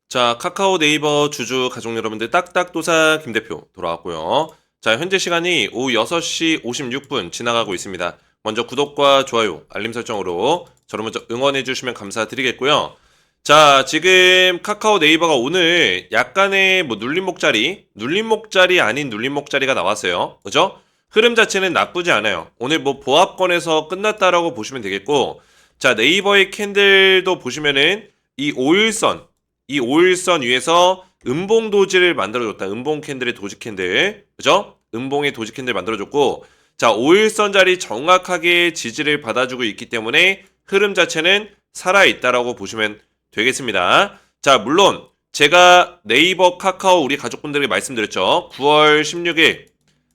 자, 카카오 네이버 주주 가족 여러분들 딱딱도사 김 대표 돌아왔고요. 자, 현재 시간이 오후 6시 56분 지나가고 있습니다. 먼저 구독과 좋아요, 알림 설정으로 저를 먼저 응원해 주시면 감사드리겠고요. 자, 지금 카카오 네이버가 오늘 약간의 눌림목자리 아닌 눌림목자리가 나왔어요. 그죠? 흐름 자체는 나쁘지 않아요. 오늘 보합권에서 끝났다라고 보시면 되겠고, 자, 네이버의 캔들도 보시면은 이 5일선, 이 5일선 위에서 음봉 도지를 만들어줬다. 음봉 캔들의 도지 캔들. 그죠? 음봉의 도지 캔들 만들어줬고, 자, 5일선 자리 정확하게 지지를 받아주고 있기 때문에 흐름 자체는 살아있다라고 보시면 되겠습니다. 자, 물론 제가 네이버 카카오 우리 가족분들에게 말씀드렸죠. 9월 16일,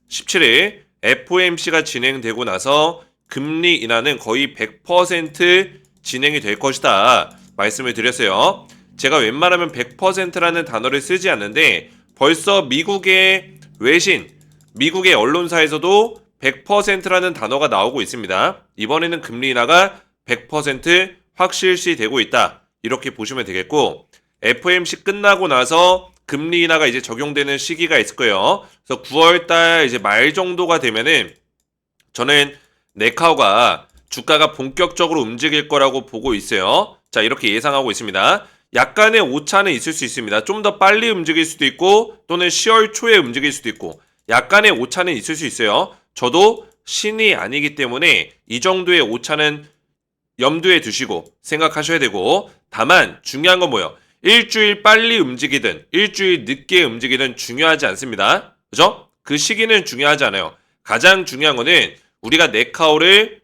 17일 FOMC가 진행되고 나서 금리 인하는 거의 100% 진행이 될 것이다. 말씀을 드렸어요. 제가 웬만하면 100%라는 단어를 쓰지 않는데 벌써 미국의 외신, 미국의 언론사에서도 100%라는 단어가 나오고 있습니다. 이번에는 금리 인하가 100% 확실시 되고 있다. 이렇게 보시면 되겠고, FOMC 끝나고 나서 금리 인하가 이제 적용되는 시기가 있을 거예요. 그래서 9월달 이제 말 정도가 되면은 저는 네카오가 주가가 본격적으로 움직일 거라고 보고 있어요. 자, 이렇게 예상하고 있습니다. 약간의 오차는 있을 수 있습니다. 좀 더 빨리 움직일 수도 있고 또는 10월 초에 움직일 수도 있고 약간의 오차는 있을 수 있어요. 저도 신이 아니기 때문에 이 정도의 오차는 염두에 두시고 생각하셔야 되고, 다만 중요한 건 뭐예요? 일주일 빨리 움직이든 일주일 늦게 움직이든 중요하지 않습니다. 그죠? 그 시기는 중요하지 않아요. 가장 중요한 거는 우리가 네카오를,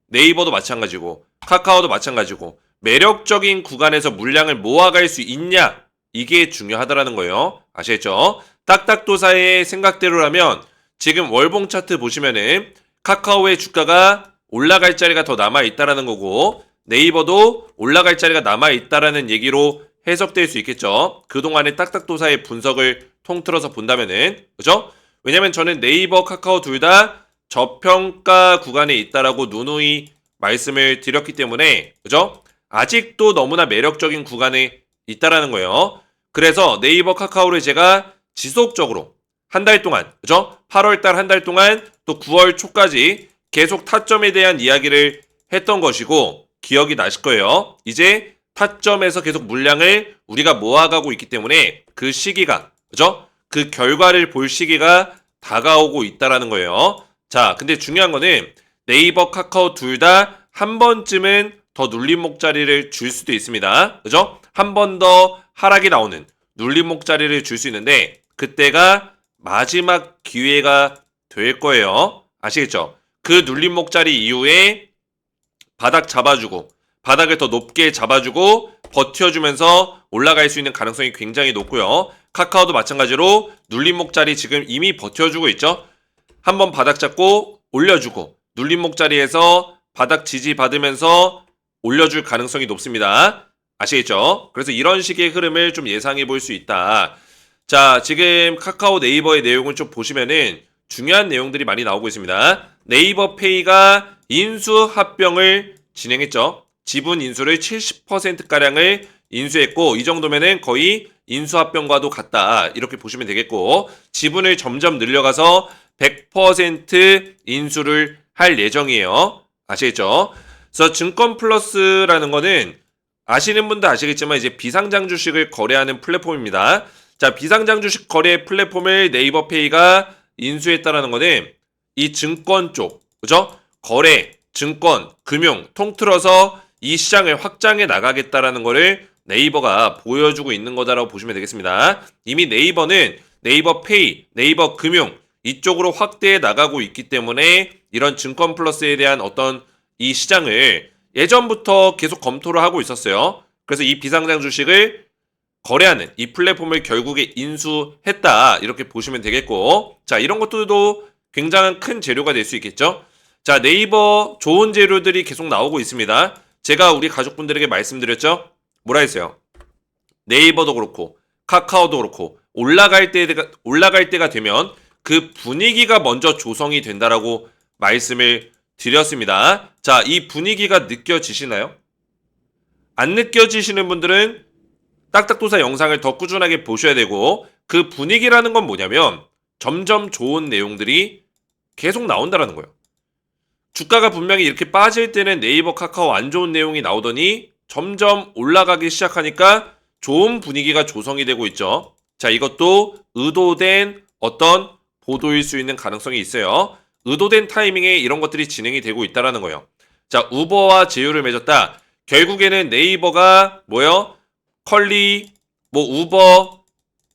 네이버도 마찬가지고 카카오도 마찬가지고 매력적인 구간에서 물량을 모아갈 수 있냐, 이게 중요하다라는 거예요. 아시겠죠? 딱딱도사의 생각대로라면 지금 월봉 차트 보시면은 카카오의 주가가 올라갈 자리가 더 남아있다라는 거고 네이버도 올라갈 자리가 남아있다라는 얘기로 해석될 수 있겠죠. 그동안의 딱딱도사의 분석을 통틀어서 본다면은, 그죠? 왜냐면 저는 네이버, 카카오 둘 다 저평가 구간에 있다라고 누누이 말씀을 드렸기 때문에, 그죠? 아직도 너무나 매력적인 구간에 있다라는 거예요. 그래서 네이버, 카카오를 제가 지속적으로 한 달 동안, 그죠? 8월달 한 달 동안 또 9월 초까지 계속 타점에 대한 이야기를 했던 것이고, 기억이 나실 거예요. 이제 타점에서 계속 물량을 우리가 모아가고 있기 때문에 그 시기가, 그죠? 그 결과를 볼 시기가 다가오고 있다라는 거예요. 자, 근데 중요한 거는 네이버, 카카오 둘 다 한 번쯤은 더 눌림목 자리를 줄 수도 있습니다. 그죠? 한 번 더 하락이 나오는 눌림목 자리를 줄 수 있는데 그때가 마지막 기회가 될 거예요. 아시겠죠? 그 눌림목 자리 이후에 바닥 잡아주고 바닥을 더 높게 잡아주고 버텨주면서 올라갈 수 있는 가능성이 굉장히 높고요. 카카오도 마찬가지로 눌림목 자리 지금 이미 버텨주고 있죠. 한번 바닥 잡고 올려주고 눌림목 자리에서 바닥 지지 받으면서 올려줄 가능성이 높습니다. 아시겠죠? 그래서 이런 식의 흐름을 좀 예상해 볼 수 있다. 자, 지금 카카오 네이버의 내용을 좀 보시면은 중요한 내용들이 많이 나오고 있습니다. 네이버 페이가 인수 합병을 진행했죠. 지분 인수를 70%가량을 인수했고, 이 정도면은 거의 인수 합병과도 같다. 이렇게 보시면 되겠고, 지분을 점점 늘려가서 100% 인수를 할 예정이에요. 아시겠죠? 그래서 증권 플러스라는 거는 아시는 분도 아시겠지만 이제 비상장 주식을 거래하는 플랫폼입니다. 자, 비상장 주식 거래 플랫폼을 네이버페이가 인수했다라는 거는 이 증권 쪽, 그죠? 거래, 증권, 금융 통틀어서 이 시장을 확장해 나가겠다라는 거를 네이버가 보여주고 있는 거다라고 보시면 되겠습니다. 이미 네이버는 네이버페이, 네이버 금융 이쪽으로 확대해 나가고 있기 때문에 이런 증권 플러스에 대한 어떤 이 시장을 예전부터 계속 검토를 하고 있었어요. 그래서 이 비상장 주식을 거래하는 이 플랫폼을 결국에 인수했다. 이렇게 보시면 되겠고, 자, 이런 것들도 굉장한 큰 재료가 될 수 있겠죠. 자, 네이버 좋은 재료들이 계속 나오고 있습니다. 제가 우리 가족분들에게 말씀드렸죠. 뭐라 했어요? 네이버도 그렇고 카카오도 그렇고 올라갈 때가 되면 그 분위기가 먼저 조성이 된다라고 말씀을 드렸습니다. 자, 이 분위기가 느껴지시나요? 안 느껴지시는 분들은 딱딱도사 영상을 더 꾸준하게 보셔야 되고, 그 분위기라는 건 뭐냐면 점점 좋은 내용들이 계속 나온다라는 거예요. 주가가 분명히 이렇게 빠질 때는 네이버, 카카오 안 좋은 내용이 나오더니 점점 올라가기 시작하니까 좋은 분위기가 조성이 되고 있죠. 자, 이것도 의도된 어떤 보도일 수 있는 가능성이 있어요. 의도된 타이밍에 이런 것들이 진행이 되고 있다라는 거예요. 자, 우버와 제휴를 맺었다. 결국에는 네이버가 뭐요? 컬리, 뭐 우버,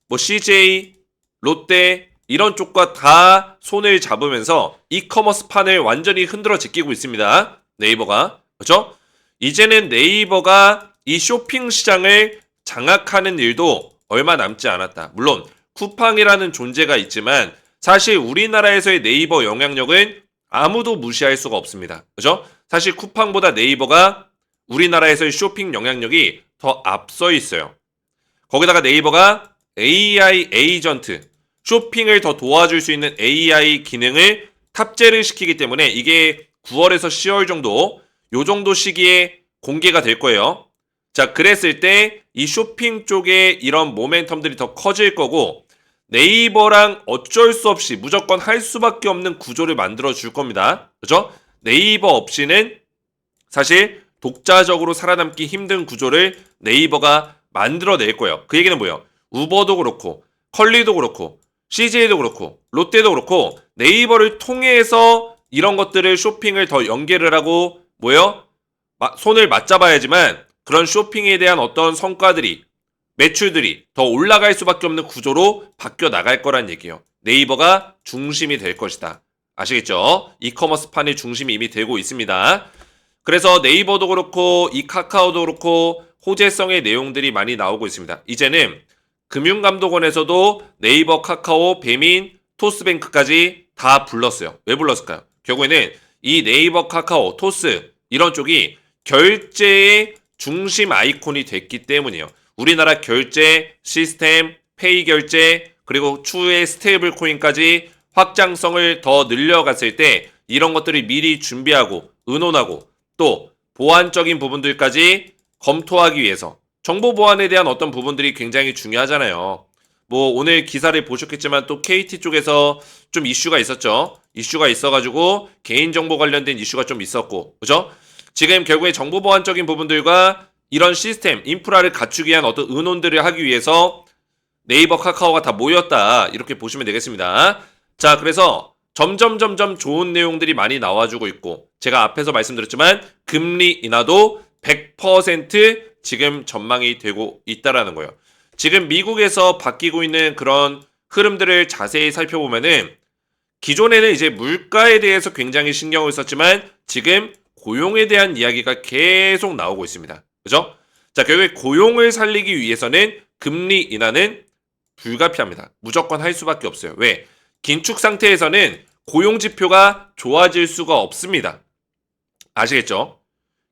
뭐 CJ, 롯데 이런 쪽과 다 손을 잡으면서 이커머스 판을 완전히 흔들어 제끼고 있습니다. 네이버가. 그렇죠? 이제는 네이버가 이 쇼핑 시장을 장악하는 일도 얼마 남지 않았다. 물론 쿠팡이라는 존재가 있지만 사실 우리나라에서의 네이버 영향력은 아무도 무시할 수가 없습니다. 그죠? 사실 쿠팡보다 네이버가 우리나라에서의 쇼핑 영향력이 더 앞서 있어요. 거기다가 네이버가 AI 에이전트, 쇼핑을 더 도와줄 수 있는 AI 기능을 탑재를 시키기 때문에 이게 9월에서 10월 정도, 요 정도 시기에 공개가 될 거예요. 자, 그랬을 때 이 쇼핑 쪽에 이런 모멘텀들이 더 커질 거고, 네이버랑 어쩔 수 없이 무조건 할 수밖에 없는 구조를 만들어 줄 겁니다. 그죠? 네이버 없이는 사실 독자적으로 살아남기 힘든 구조를 네이버가 만들어낼 거예요. 그 얘기는 뭐예요? 우버도 그렇고 컬리도 그렇고 CJ도 그렇고 롯데도 그렇고 네이버를 통해서 이런 것들을 쇼핑을 더 연계를 하고 뭐예요? 손을 맞잡아야지만 그런 쇼핑에 대한 어떤 성과들이 매출들이 더 올라갈 수밖에 없는 구조로 바뀌어 나갈 거란 얘기예요. 네이버가 중심이 될 것이다. 아시겠죠? 이커머스 판의 중심이 이미 되고 있습니다. 그래서 네이버도 그렇고 이 카카오도 그렇고 호재성의 내용들이 많이 나오고 있습니다. 이제는 금융감독원에서도 네이버, 카카오, 배민, 토스뱅크까지 다 불렀어요. 왜 불렀을까요? 결국에는 이 네이버, 카카오, 토스 이런 쪽이 결제의 중심 아이콘이 됐기 때문이에요. 우리나라 결제 시스템, 페이 결제, 그리고 추후에 스테이블 코인까지 확장성을 더 늘려갔을 때 이런 것들이 미리 준비하고 의논하고 또 보안적인 부분들까지 검토하기 위해서 정보 보안에 대한 어떤 부분들이 굉장히 중요하잖아요. 뭐 오늘 기사를 보셨겠지만 또 KT 쪽에서 좀 이슈가 있었죠. 이슈가 있어가지고 개인정보 관련된 이슈가 좀 있었고, 그죠? 지금 결국에 정보 보안적인 부분들과 이런 시스템, 인프라를 갖추기 위한 어떤 의논들을 하기 위해서 네이버, 카카오가 다 모였다. 이렇게 보시면 되겠습니다. 자, 그래서 점점 좋은 내용들이 많이 나와주고 있고 제가 앞에서 말씀드렸지만 금리 인하도 100% 지금 전망이 되고 있다라는 거예요. 지금 미국에서 바뀌고 있는 그런 흐름들을 자세히 살펴보면은 기존에는 이제 물가에 대해서 굉장히 신경을 썼지만 지금 고용에 대한 이야기가 계속 나오고 있습니다. 그죠? 자, 결국에 고용을 살리기 위해서는 금리 인하는 불가피합니다. 무조건 할 수밖에 없어요. 왜? 긴축 상태에서는 고용 지표가 좋아질 수가 없습니다. 아시겠죠?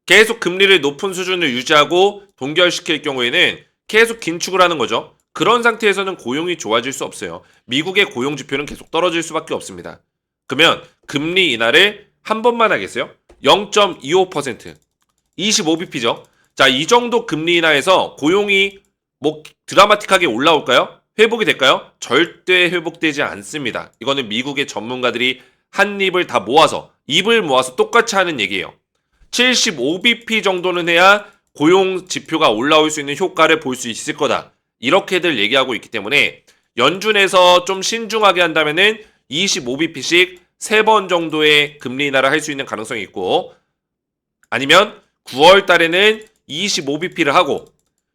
계속 금리를 높은 수준을 유지하고 동결시킬 경우에는 계속 긴축을 하는 거죠. 그런 상태에서는 고용이 좋아질 수 없어요. 미국의 고용 지표는 계속 떨어질 수밖에 없습니다. 그러면 금리 인하를 한 번만 하겠어요? 0.25%, 25bp죠. 자, 이 정도 금리 인하에서 고용이 뭐 드라마틱하게 올라올까요? 회복이 될까요? 절대 회복되지 않습니다. 이거는 미국의 전문가들이 한 입을 다 모아서 입을 모아서 똑같이 하는 얘기예요. 75bp 정도는 해야 고용 지표가 올라올 수 있는 효과를 볼 수 있을 거다. 이렇게들 얘기하고 있기 때문에 연준에서 좀 신중하게 한다면은 25bp씩 3번 정도의 금리 인하를 할 수 있는 가능성이 있고 아니면 9월 달에는 25bp를 하고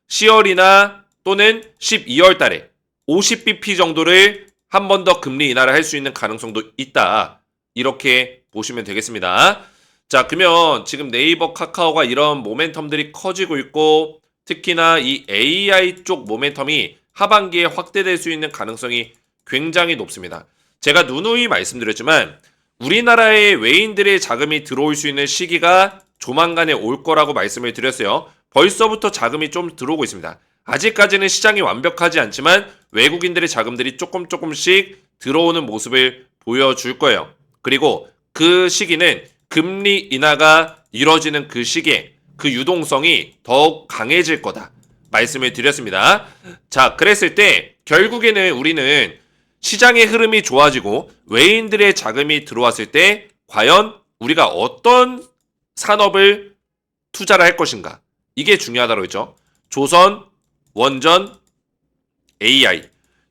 10월이나 또는 12월 달에 50bp 정도를 한 번 더 금리 인하를 할 수 있는 가능성도 있다. 이렇게 보시면 되겠습니다. 자, 그러면 지금 네이버, 카카오가 이런 모멘텀들이 커지고 있고 특히나 이 AI 쪽 모멘텀이 하반기에 확대될 수 있는 가능성이 굉장히 높습니다. 제가 누누이 말씀드렸지만 우리나라의 외인들의 자금이 들어올 수 있는 시기가 조만간에 올 거라고 말씀을 드렸어요. 벌써부터 자금이 좀 들어오고 있습니다. 아직까지는 시장이 완벽하지 않지만 외국인들의 자금들이 조금씩 들어오는 모습을 보여줄 거예요. 그리고 그 시기는 금리 인하가 이뤄지는 그 시기에 그 유동성이 더욱 강해질 거다. 말씀을 드렸습니다. 자, 그랬을 때 결국에는 우리는 시장의 흐름이 좋아지고 외인들의 자금이 들어왔을 때 과연 우리가 어떤 산업을 투자를 할 것인가? 이게 중요하다고 했죠. 조선, 원전, AI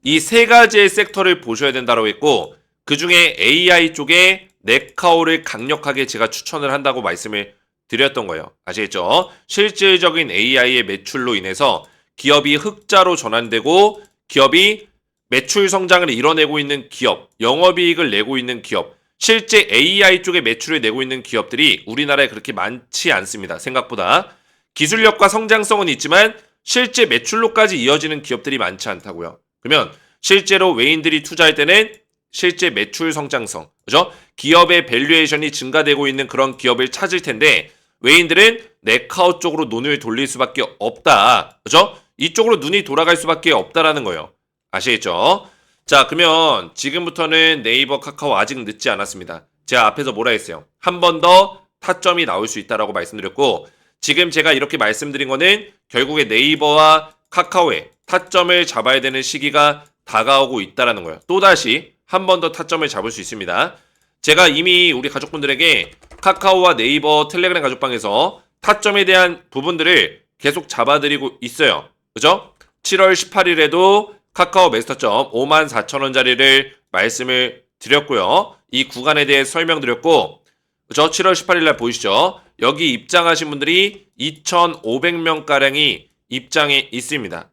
이 세 가지의 섹터를 보셔야 된다고 했고 그 중에 AI 쪽에 네카오를 강력하게 제가 추천을 한다고 말씀을 드렸던 거예요. 아시겠죠? 실질적인 AI의 매출로 인해서 기업이 흑자로 전환되고 기업이 매출 성장을 이뤄내고 있는 기업, 영업이익을 내고 있는 기업, 실제 AI 쪽에 매출을 내고 있는 기업들이 우리나라에 그렇게 많지 않습니다. 생각보다. 기술력과 성장성은 있지만 실제 매출로까지 이어지는 기업들이 많지 않다고요. 그러면 실제로 외인들이 투자할 때는 실제 매출 성장성, 그죠? 기업의 밸류에이션이 증가되고 있는 그런 기업을 찾을 텐데 외인들은 네카오 쪽으로 눈을 돌릴 수밖에 없다. 그죠? 이쪽으로 눈이 돌아갈 수밖에 없다라는 거예요. 아시겠죠? 자, 그러면 지금부터는 네이버, 카카오 아직 늦지 않았습니다. 제가 앞에서 뭐라 했어요? 한 번 더 타점이 나올 수 있다라고 말씀드렸고 지금 제가 이렇게 말씀드린 거는 결국에 네이버와 카카오의 타점을 잡아야 되는 시기가 다가오고 있다라는 거예요. 또다시 한 번 더 타점을 잡을 수 있습니다. 제가 이미 우리 가족분들에게 카카오와 네이버 텔레그램 가족방에서 타점에 대한 부분들을 계속 잡아드리고 있어요. 그죠? 7월 18일에도 카카오 매스터점 54,000원짜리를 말씀을 드렸고요. 이 구간에 대해 설명드렸고 그죠? 7월 18일날 보이시죠? 여기 입장하신 분들이 2,500명가량이 입장에 있습니다.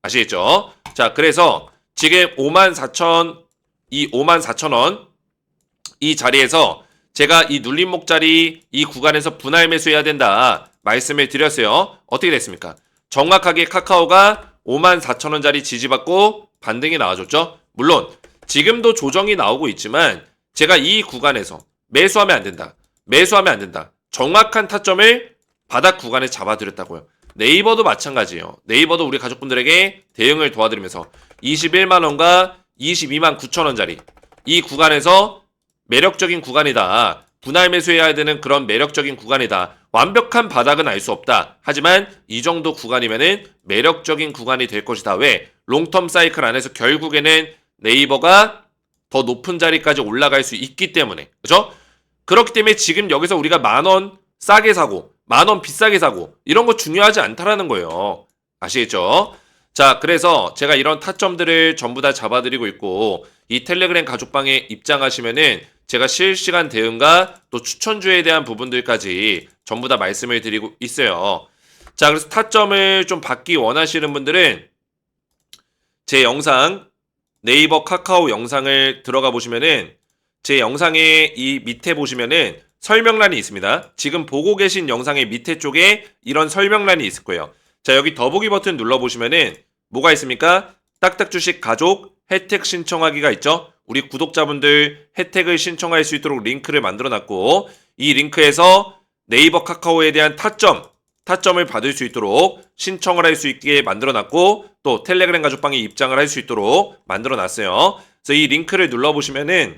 아시겠죠? 자, 그래서 지금 54,000원 이 자리에서 제가 이 눌림목자리 이 구간에서 분할 매수해야 된다 말씀을 드렸어요. 어떻게 됐습니까? 정확하게 카카오가 54,000원짜리 지지받고 반등이 나와줬죠. 물론 지금도 조정이 나오고 있지만 제가 이 구간에서 매수하면 안 된다. 매수하면 안 된다. 정확한 타점을 바닥 구간에 잡아드렸다고요. 네이버도 마찬가지예요. 네이버도 우리 가족분들에게 대응을 도와드리면서 21만원과 22만 9천원짜리 이 구간에서 매력적인 구간이다. 분할 매수해야 되는 그런 매력적인 구간이다. 완벽한 바닥은 알 수 없다. 하지만 이 정도 구간이면은 매력적인 구간이 될 것이다. 왜? 롱텀 사이클 안에서 결국에는 네이버가 더 높은 자리까지 올라갈 수 있기 때문에. 그죠? 그렇기 때문에 지금 여기서 우리가 10,000원 싸게 사고 10,000원 비싸게 사고 이런 거 중요하지 않다라는 거예요. 아시겠죠? 자, 그래서 제가 이런 타점들을 전부 다 잡아드리고 있고 이 텔레그램 가족방에 입장하시면은 제가 실시간 대응과 또 추천주에 대한 부분들까지 전부 다 말씀을 드리고 있어요. 자, 그래서 타점을 좀 받기 원하시는 분들은 제 영상 네이버 카카오 영상을 들어가 보시면은 제 영상의 이 밑에 보시면은 설명란이 있습니다. 지금 보고 계신 영상의 밑에 쪽에 이런 설명란이 있을 거예요. 자, 여기 더보기 버튼 눌러보시면은 뭐가 있습니까? 딱딱주식 가족 혜택 신청하기가 있죠. 우리 구독자분들 혜택을 신청할 수 있도록 링크를 만들어놨고 이 링크에서 네이버 카카오에 대한 타점을 받을 수 있도록 신청을 할 수 있게 만들어놨고 또 텔레그램 가족방에 입장을 할 수 있도록 만들어놨어요. 그래서 이 링크를 눌러보시면은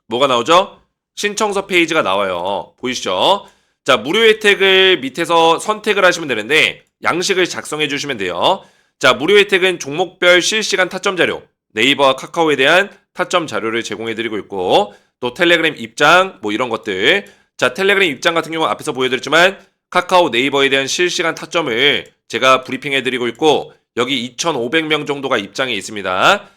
뭐가 나오죠? 신청서 페이지가 나와요. 보이시죠? 자, 무료 혜택을 밑에서 선택을 하시면 되는데 양식을 작성해 주시면 돼요. 자, 무료 혜택은 종목별 실시간 타점 자료, 네이버와 카카오에 대한 타점 자료를 제공해 드리고 있고 또 텔레그램 입장 뭐 이런 것들. 자, 텔레그램 입장 같은 경우는 앞에서 보여드렸지만 카카오 네이버에 대한 실시간 타점을 제가 브리핑해 드리고 있고 여기 2,500명 정도가 입장에 있습니다.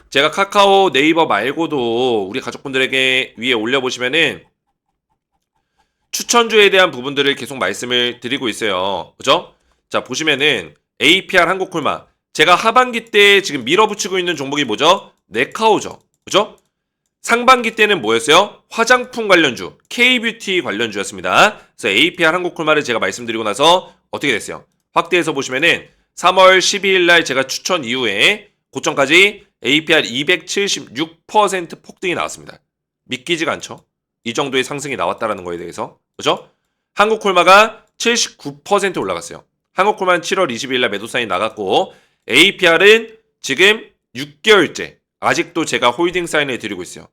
제가 카카오 네이버 말고도 우리 가족분들에게 위에 올려보시면은 추천주에 대한 부분들을 계속 말씀을 드리고 있어요. 그죠? 자, 보시면은 APR 한국콜마 제가 하반기 때 지금 밀어붙이고 있는 종목이 뭐죠? 네카오죠. 그죠? 상반기 때는 뭐였어요? 화장품 관련주, K뷰티 관련주였습니다. 그래서 APR 한국콜마를 제가 말씀드리고 나서 어떻게 됐어요? 확대해서 보시면은 3월 12일 날 제가 추천 이후에 고점까지 APR 276% 폭등이 나왔습니다. 믿기지가 않죠? 이 정도의 상승이 나왔다라는 거에 대해서. 그죠? 한국콜마가 79% 올라갔어요. 한국콜마는 7월 20일 날 매도 사인이 나갔고 APR은 지금 6개월째 아직도 제가 홀딩 사인을 드리고 있어요.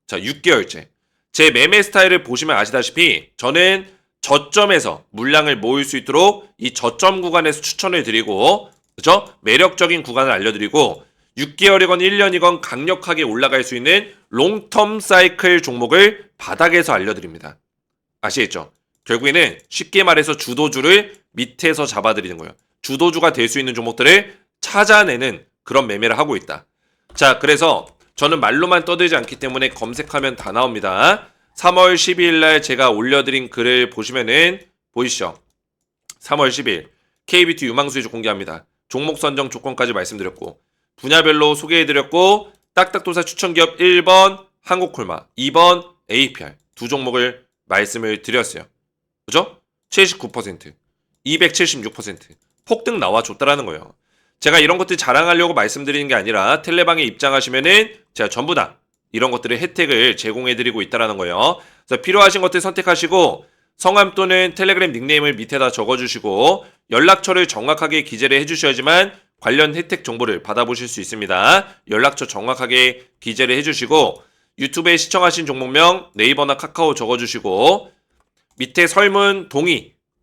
자, 6개월째. 제 매매 스타일을 보시면 아시다시피 저는 저점에서 물량을 모을 수 있도록 이 저점 구간에서 추천을 드리고, 그죠? 매력적인 구간을 알려드리고, 6개월이건 1년이건 강력하게 올라갈 수 있는 롱텀 사이클 종목을 바닥에서 알려드립니다. 아시겠죠? 결국에는 쉽게 말해서 주도주를 밑에서 잡아드리는 거예요. 주도주가 될 수 있는 종목들을 찾아내는 그런 매매를 하고 있다. 자, 그래서 저는 말로만 떠들지 않기 때문에 검색하면 다 나옵니다. 3월 12일 날 제가 올려드린 글을 보시면은 보이시죠? 3월 10일 KBT 유망수의주 공개합니다. 종목 선정 조건까지 말씀드렸고, 분야별로 소개해드렸고, 딱딱도사 추천기업 1번 한국콜마, 2번 APR 두 종목을 말씀을 드렸어요. 그죠? 79%, 276% 폭등 나와줬다라는 거예요. 제가 이런 것들 자랑하려고 말씀드리는 게 아니라 텔레방에 입장하시면은 제가 전부 다 이런 것들의 혜택을 제공해드리고 있다라는 거예요. 그래서 필요하신 것들 선택하시고 성함 또는 텔레그램 닉네임을 밑에다 적어주시고 연락처를 정확하게 기재를 해주셔야지만 관련 혜택 정보를 받아보실 수 있습니다. 연락처 정확하게 기재를 해주시고 유튜브에 시청하신 종목명 네이버나 카카오 적어주시고 밑에 설문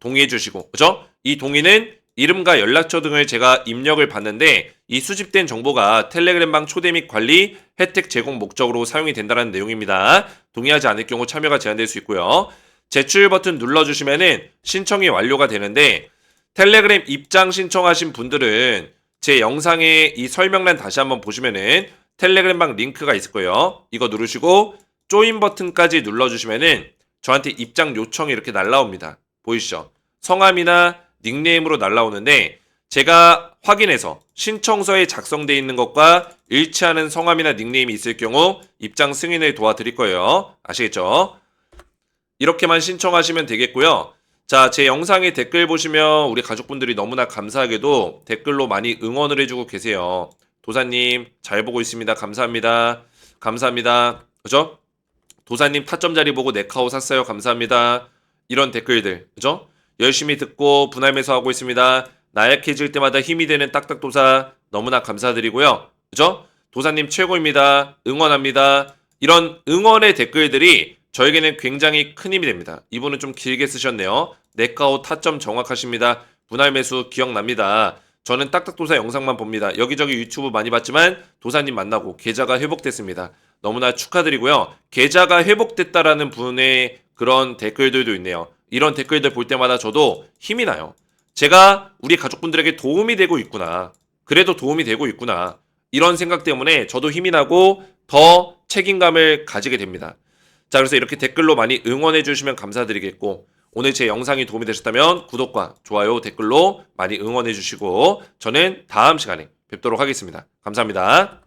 동의해주시고, 그죠? 이 동의는 이름과 연락처 등을 제가 입력을 받는데 이 수집된 정보가 텔레그램방 초대 및 관리 혜택 제공 목적으로 사용이 된다는 내용입니다. 동의하지 않을 경우 참여가 제한될 수 있고요. 제출 버튼 눌러주시면은 신청이 완료가 되는데 텔레그램 입장 신청하신 분들은 제 영상의 이 설명란 다시 한번 보시면은 텔레그램방 링크가 있을 거예요. 이거 누르시고 조인 버튼까지 눌러주시면은 저한테 입장 요청이 이렇게 날라옵니다. 보이시죠? 성함이나 닉네임으로 날라오는데 제가 확인해서 신청서에 작성되어 있는 것과 일치하는 성함이나 닉네임이 있을 경우 입장 승인을 도와드릴 거예요. 아시겠죠? 이렇게만 신청하시면 되겠고요. 자, 제 영상에 댓글 보시면 우리 가족분들이 너무나 감사하게도 댓글로 많이 응원을 해주고 계세요. 도사님 잘 보고 있습니다. 감사합니다. 감사합니다. 그죠? 도사님 타점 자리 보고 네카오 샀어요. 감사합니다. 이런 댓글들, 그죠? 열심히 듣고 분할 매수하고 있습니다. 나약해질 때마다 힘이 되는 딱딱도사 너무나 감사드리고요. 그죠? 도사님 최고입니다. 응원합니다. 이런 응원의 댓글들이 저에게는 굉장히 큰 힘이 됩니다. 이분은 좀 길게 쓰셨네요. 네카오 타점 정확하십니다. 분할 매수 기억납니다. 저는 딱딱도사 영상만 봅니다. 여기저기 유튜브 많이 봤지만 도사님 만나고 계좌가 회복됐습니다. 너무나 축하드리고요. 계좌가 회복됐다라는 분의 그런 댓글들도 있네요. 이런 댓글들 볼 때마다 저도 힘이 나요. 제가 우리 가족분들에게 도움이 되고 있구나. 그래도 도움이 되고 있구나. 이런 생각 때문에 저도 힘이 나고 더 책임감을 가지게 됩니다. 자, 그래서 이렇게 댓글로 많이 응원해 주시면 감사드리겠고 오늘 제 영상이 도움이 되셨다면 구독과 좋아요, 댓글로 많이 응원해 주시고 저는 다음 시간에 뵙도록 하겠습니다. 감사합니다.